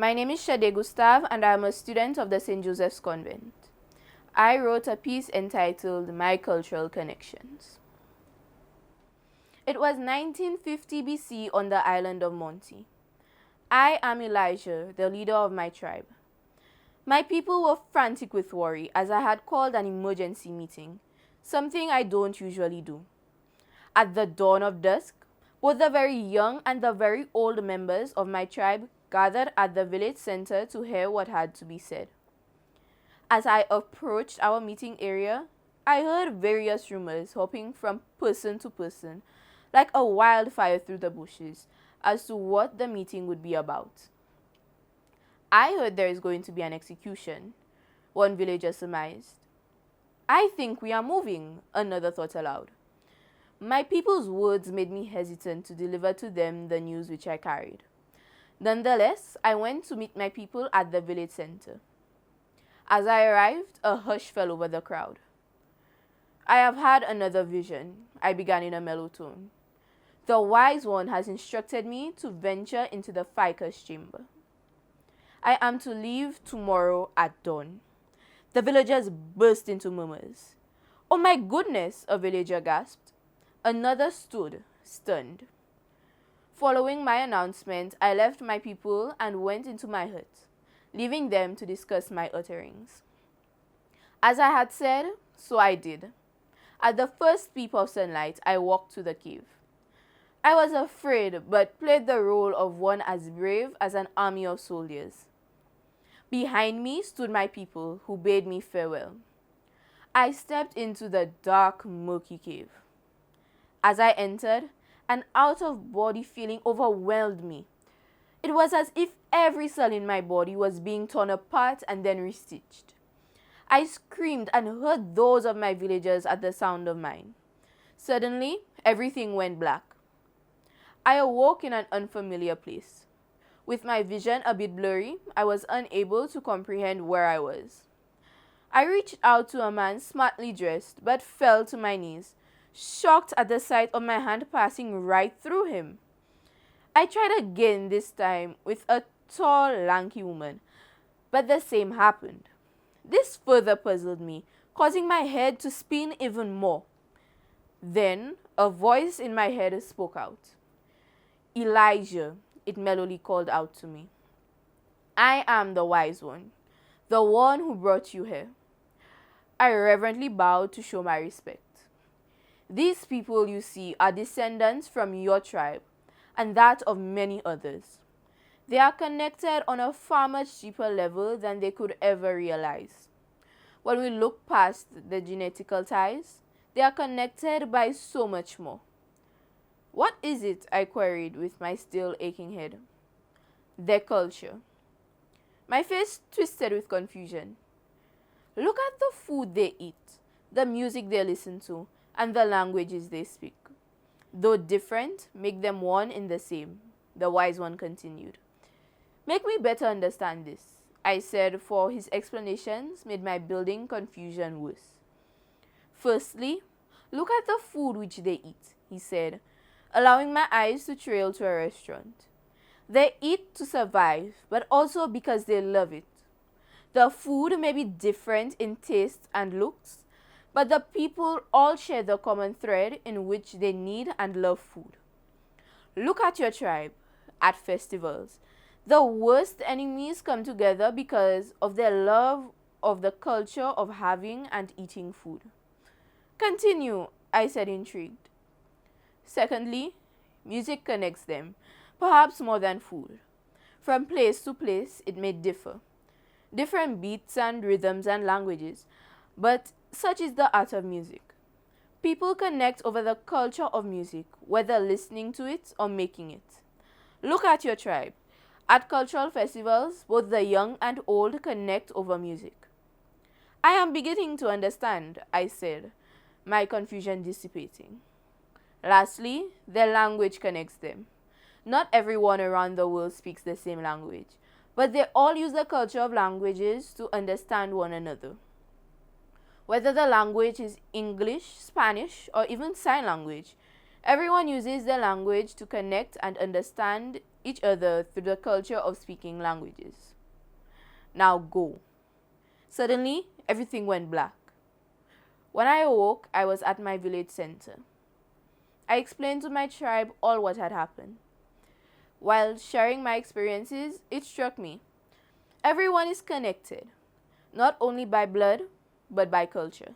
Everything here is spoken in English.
My name is Sade Gustave and I am a student of the St. Joseph's Convent. I wrote a piece entitled My Cultural Connections. It was 1950 BC on the island of Monty. I am Elijah, the leader of my tribe. My people were frantic with worry as I had called an emergency meeting, something I don't usually do. At the dawn of dusk, both the very young and the very old members of my tribe gathered at the village center to hear what had to be said. As I approached our meeting area, I heard various rumors hopping from person to person, like a wildfire through the bushes, as to what the meeting would be about. I heard there is going to be an execution, one villager surmised. I think we are moving, another thought aloud. My people's words made me hesitant to deliver to them the news which I carried. Nonetheless, I went to meet my people at the village center. As I arrived, a hush fell over the crowd. I have had another vision, I began in a mellow tone. The wise one has instructed me to venture into the ficus chamber. I am to leave tomorrow at dawn. The villagers burst into murmurs. Oh my goodness, a villager gasped. Another stood, stunned. Following my announcement, I left my people and went into my hut, leaving them to discuss my utterings. As I had said, so I did. At the first peep of sunlight, I walked to the cave. I was afraid, but played the role of one as brave as an army of soldiers. Behind me stood my people, who bade me farewell. I stepped into the dark, murky cave. As I entered, an out-of-body feeling overwhelmed me. It was as if every cell in my body was being torn apart and then restitched. I screamed and heard those of my villagers at the sound of mine. Suddenly, everything went black. I awoke in an unfamiliar place. With my vision a bit blurry, I was unable to comprehend where I was. I reached out to a man smartly dressed, but fell to my knees, shocked at the sight of my hand passing right through him. I tried again, this time with a tall, lanky woman, but the same happened. This further puzzled me, causing my head to spin even more. Then a voice in my head spoke out. Elijah, it mellowly called out to me. I am the wise one, the one who brought you here. I reverently bowed to show my respect. These people you see are descendants from your tribe and that of many others. They are connected on a far much deeper level than they could ever realize. When we look past the genetical ties, they are connected by so much more. What is it? I queried with my still aching head. Their culture. My face twisted with confusion. Look at the food they eat, the music they listen to, and the languages they speak. Though different, make them one in the same, the wise one continued. Make me better understand this, I said, for his explanations made my building confusion worse. Firstly, look at the food which they eat, he said, allowing my eyes to trail to a restaurant. They eat to survive, but also because they love it. The food may be different in taste and looks, but the people all share the common thread in which they need and love food. Look at your tribe, at festivals. The worst enemies come together because of their love of the culture of having and eating food. Continue, I said, intrigued. Secondly, music connects them, perhaps more than food. From place to place, it may differ. Different beats and rhythms and languages, but such is the art of music. People connect over the culture of music, whether listening to it or making it. Look at your tribe. At cultural festivals, both the young and old connect over music. I am beginning to understand, I said, my confusion dissipating. Lastly, their language connects them. Not everyone around the world speaks the same language, but they all use the culture of languages to understand one another. Whether the language is English, Spanish, or even sign language, everyone uses their language to connect and understand each other through the culture of speaking languages. Now go. Suddenly, everything went black. When I awoke, I was at my village center. I explained to my tribe all what had happened. While sharing my experiences, it struck me. Everyone is connected, not only by blood, but by culture.